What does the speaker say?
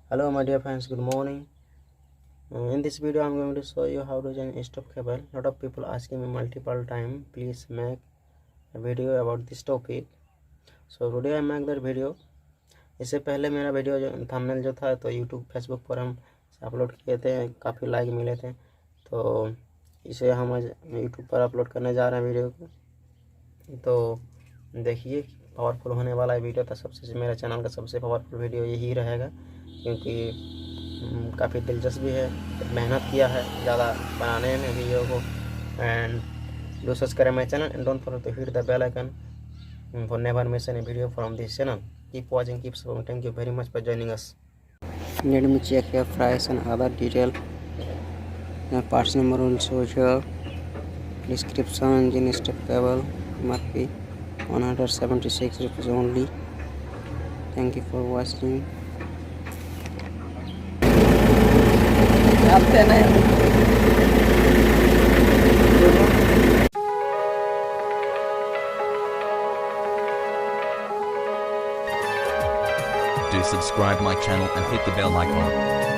Hello my dear friends, good morning. In this video I'm going to show you how to change stop cable. Lot of people asking me multiple time, please make a video about this topic. So today I make that video. इससे पहले मेरा video जो thumbnail जो था तो YouTube Facebook पर हम upload किए थे, काफ़ी लाइक मिले थे, तो इसे हम आज यूट्यूब पर अपलोड करने जा रहे हैं वीडियो को। तो देखिए पावरफुल होने वाला है वीडियो, तो सबसे मेरा चैनल का सबसे पावरफुल वीडियो यही रहेगा, क्योंकि काफ़ी दिलचस्प भी है, मेहनत किया है ज़्यादा बनाने में वीडियो को। And do subscribe my channel and don't forget to hit the bell icon for never miss any video from this channel. Keep watching, keep supporting. Thank you very much for joining us. Let me check your price and other detail. The parts number also here. Description: engine step cable, MRP 176 rupees only. Thank you for watching. Do subscribe my channel and hit the bell icon.